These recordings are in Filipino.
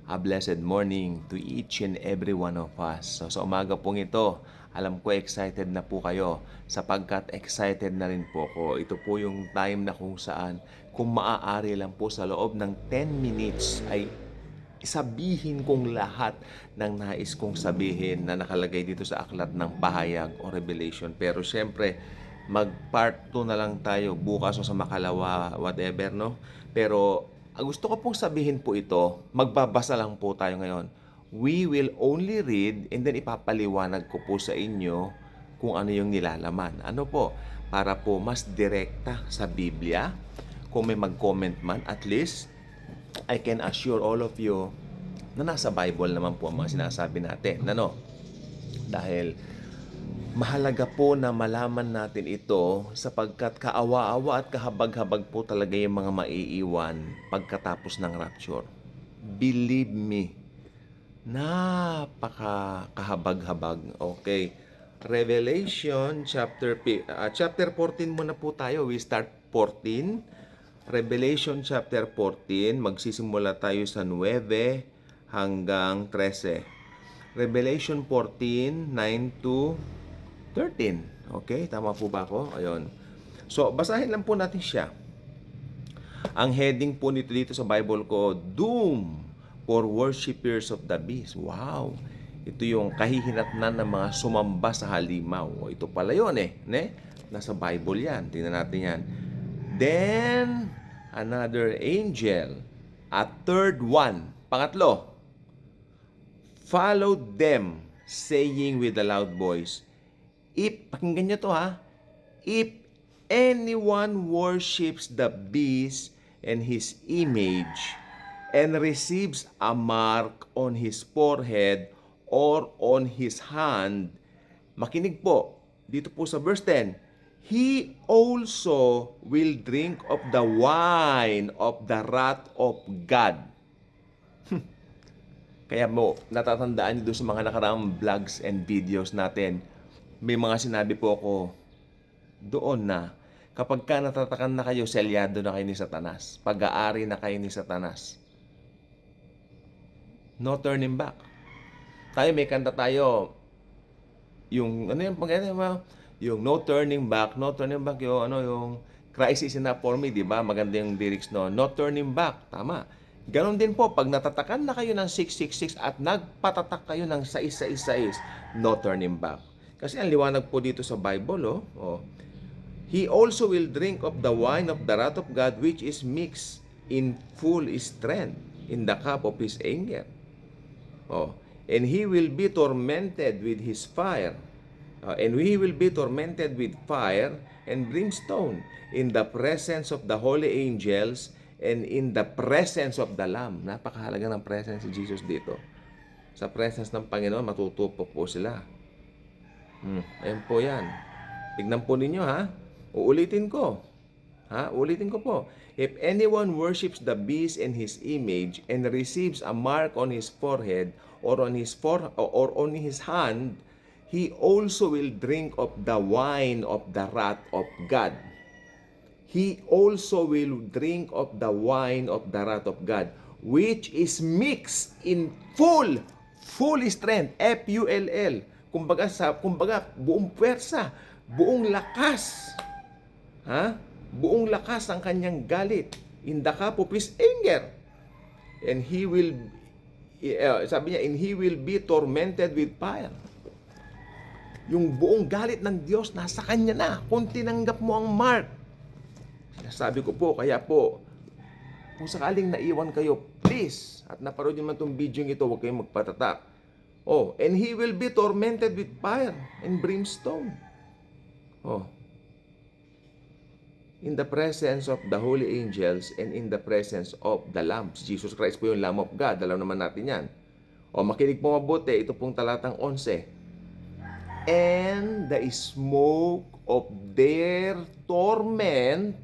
A blessed morning to each and every one of us. So sa umaga pong ito, alam ko excited na po kayo sapagkat excited na rin po ko. Ito po yung time na kung saan kung maaari lang po sa loob ng 10 minutes ay sabihin kong lahat ng nais kong sabihin na nakalagay dito sa aklat ng pahayag o revelation. Pero syempre, mag part 2 na lang tayo bukas o sa makalawa, whatever, no? Pero gusto ko pong sabihin po ito, magbabasa lang po tayo ngayon. We will only read and then ipapaliwanag ko po sa inyo kung ano yung nilalaman. Ano po? Para po mas direkta sa Biblia. Kung may mag-comment man, at least I can assure all of you na nasa Bible naman po ang mga sinasabi natin. Ano? Dahil mahalaga po na malaman natin ito sapagkat kaawa-awa at kahabag-habag po talaga yung mga maiiwan pagkatapos ng rapture. Believe me, napaka-kahabag-habag. Okay. Revelation chapter 14 muna po tayo. We start 14. Revelation chapter 14, magsisimula tayo sa 9 hanggang 13. Revelation 14, 9 to 13. Okay, tama po ba ako? Ayun. So, basahin lang po natin siya. Ang heading po nito dito sa Bible ko, Doom for Worshippers of the Beast. Wow! Ito yung kahihinatnan ng mga sumamba sa halimaw. O, ito pala yun ne? Nasa Bible yan. Tingnan natin yan. Then, another angel, a third one, pangatlo, followed them, saying with a loud voice, pakinggan nyo to ha, if anyone worships the beast and his image and receives a mark on his forehead or on his hand, makinig po, dito po sa verse 10, he also will drink of the wine of the wrath of God. Kaya mo, natatandaan niyo doon sa mga nakaraang vlogs and videos natin, may mga sinabi po ako doon na kapag ka natatakan na kayo, selyado na kayo ni Satanas. Pag-aari na kayo ni Satanas. No turning back. Tayo may kanta tayo, yung ano yung yung no turning back, yung Christ is enough for me, di ba? Maganda yung lyrics no. No turning back, tama. Ganon din po, pag natatakan na kayo ng 666 at nagpatatak kayo ng 666, no turning back. Kasi ang liwanag po dito sa Bible, He also will drink of the wine of the wrath of God, which is mixed in full strength in the cup of his anger. And he will be tormented with his fire. And he will be tormented with fire and brimstone in the presence of the holy angels and in the presence of the Lamb. Napakahalaga ng presence si Jesus dito. Sa presence ng Panginoon, matutupok po sila. Ayan po yan. Tignan po ninyo ha. Uulitin ko. Ulitin ko po. If anyone worships the beast and his image and receives a mark on his forehead or on his hand, he also will drink of the wine of the wrath of God. He also will drink of the wine of the wrath of God, which is mixed in full strength, F-U-L-L. Kumbaga buong puwersa, buong lakas. Buong lakas ang kanyang galit in the cup of his anger. And he will, sabi niya, and he will be tormented with fire. Yung buong galit ng Diyos nasa kanya na kung tinanggap mo ang mark. Sabi ko po, kaya po, kung sakaling naiwan kayo, please, at naparoon nyo man itong video ito, huwag kayong magpatatak. And he will be tormented with fire and brimstone. In the presence of the holy angels and in the presence of the Lamb. Jesus Christ po yung Lamb of God. Alam naman natin yan. Makinig po mabuti. Ito pong talatang 11. And the smoke of their torment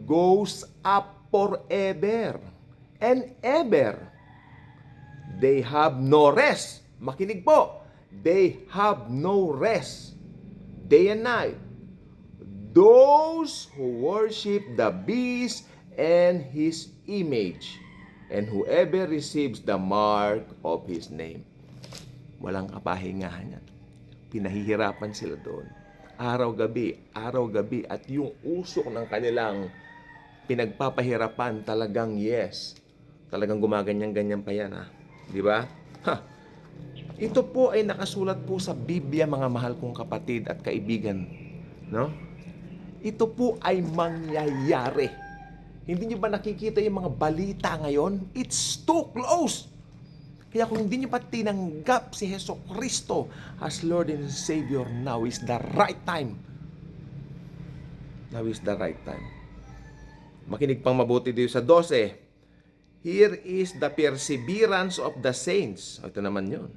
goes up forever and ever. They have no rest. Makinig po. They have no rest. Day and night. Those who worship the beast and his image. And whoever receives the mark of his name. Walang kapahingahan yan. Pinahihirapan sila doon. Araw-gabi, at yung usok ng kanilang pinagpapahirapan talagang yes. Talagang gumaganyan-ganyan pa yan, ha? Di ba? Ha! Ito po ay nakasulat po sa Biblia, mga mahal kong kapatid at kaibigan. No? Ito po ay mangyayari. Hindi niyo ba nakikita yung mga balita ngayon? It's too close! Kaya kung hindi niyo pa tinanggap si Jesucristo as Lord and Savior, now is the right time. Now is the right time. Makinig pang mabuti dito sa 12. Here is the perseverance of the saints. Ito naman yun.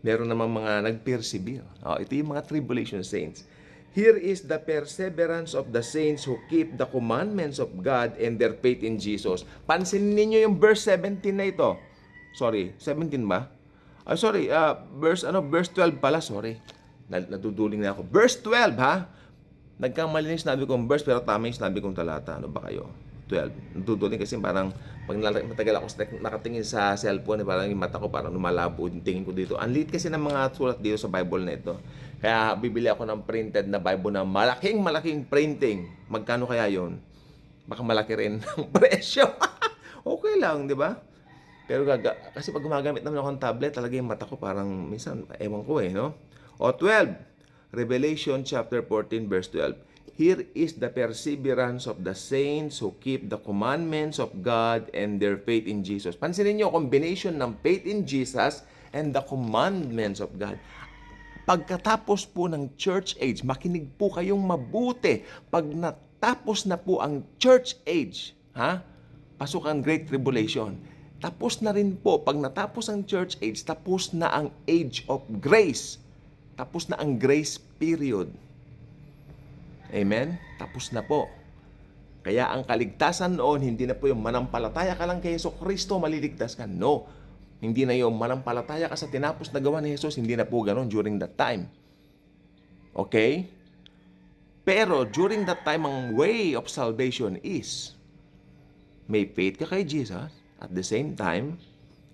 Meron namang mga nag-persevere. Ito yung mga tribulation saints. Here is the perseverance of the saints who keep the commandments of God and their faith in Jesus. Pansinin niyo yung verse 17 na ito. Sorry, 17 ba? Verse 12 pala, sorry. Naduduling na ako. Verse 12, ha? Nagkamali na sinabi kong verse, pero tama yung sinabi kong talata. Ano ba kayo? 12. Naduduling kasi parang pag matagal ako nakatingin sa cellphone, parang yung mata ko parang lumalabo yung tingin ko dito. Ang liit kasi ng mga sulat dito sa Bible na ito. Kaya bibili ako ng printed na Bible na malaking printing. Magkano kaya yon? Baka malaki rin ang presyo. Okay lang, di ba? Pero kasi pag gumagamit naman ako ng tablet, talaga yung mata ko parang minsan, ewan ko no? 12. Revelation chapter 14 verse 12. Here is the perseverance of the saints who keep the commandments of God and their faith in Jesus. Pansinin niyo, combination ng faith in Jesus and the commandments of God. Pagkatapos po ng church age, makinig po kayong mabuti. Pag natapos na po ang church age, pasok ang Great Tribulation. Tapos na rin po, pag natapos ang church age, tapos na ang age of grace. Tapos na ang grace period. Amen? Tapos na po. Kaya ang kaligtasan noon, hindi na po yung manampalataya ka lang kay Jesucristo, maliligtas ka. No. Hindi na yung manampalataya ka sa tinapos na gawa ni Jesus, hindi na po ganun during that time. Okay? Pero during that time, ang way of salvation is, may faith ka kay Jesus, at the same time,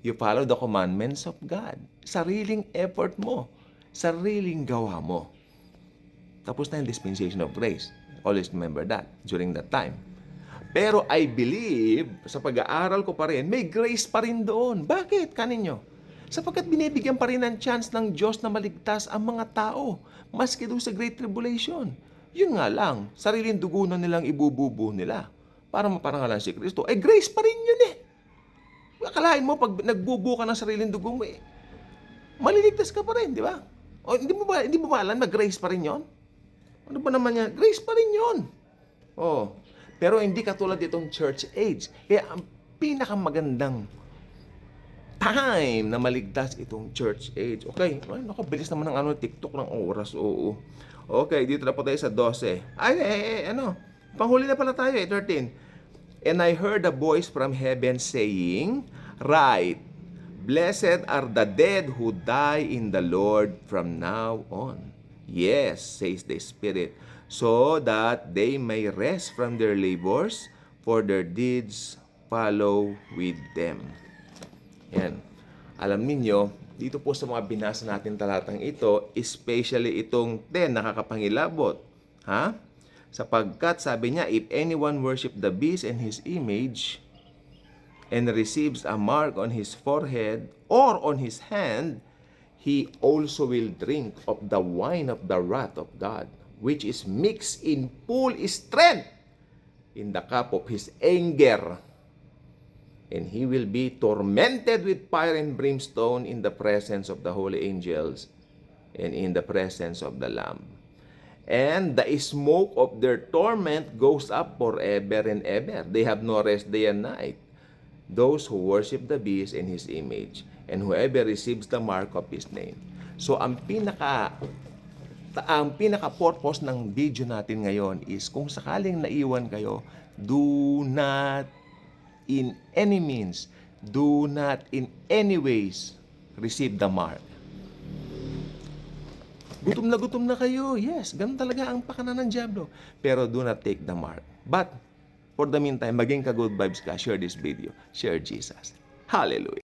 you follow the commandments of God. Sariling effort mo. Sariling gawa mo. Tapos na yung dispensation of grace. Always remember that during that time. Pero I believe, sa pag-aaral ko pa rin, may grace pa rin doon. Bakit? Kaninyo? Sapagkat binibigyan pa rin ng chance ng Diyos na maligtas ang mga tao, maski doon sa Great Tribulation. Yun nga lang, sariling dugo na nilang ibububo nila para maparangalan si Kristo. Grace pa rin yun eh. Akalain mo, pag nagbubo ka ng sariling dugo mo maliligtas ka pa rin, di ba? O, hindi mo ba alam na grace pa rin yun? Ano ba naman yan? Grace pa rin yun. Pero hindi katulad itong church age. Kaya ang pinakamagandang time na maligtas itong church age. Okay, bilis naman ng TikTok ng oras. Oo. Okay, dito na po tayo sa 12. Panghuli na pala tayo 13. And I heard a voice from heaven saying, Write, blessed are the dead who die in the Lord from now on. Yes, says the Spirit, so that they may rest from their labors, for their deeds follow with them. Yan. Alam ninyo, dito po sa mga binasa natin talatang ito, especially itong 10, nakakapangilabot. Sapagkat sabi niya, if anyone worship the beast and his image, and receives a mark on his forehead or on his hand, he also will drink of the wine of the wrath of God, which is mixed in full strength in the cup of his anger. And he will be tormented with fire and brimstone in the presence of the holy angels and in the presence of the Lamb. And the smoke of their torment goes up forever and ever. They have no rest day and night. Those who worship the beast in his image, and whoever receives the mark of his name. So, ang pinaka-purpose ng video natin ngayon is kung sakaling naiwan kayo, do not in any means, do not in any ways receive the mark. Gutom na kayo. Yes, ganun talaga ang pakana ng dyablo. Pero do not take the mark. But, For the meantime, maging ka-good vibes ka. Share this video. Share Jesus. Hallelujah.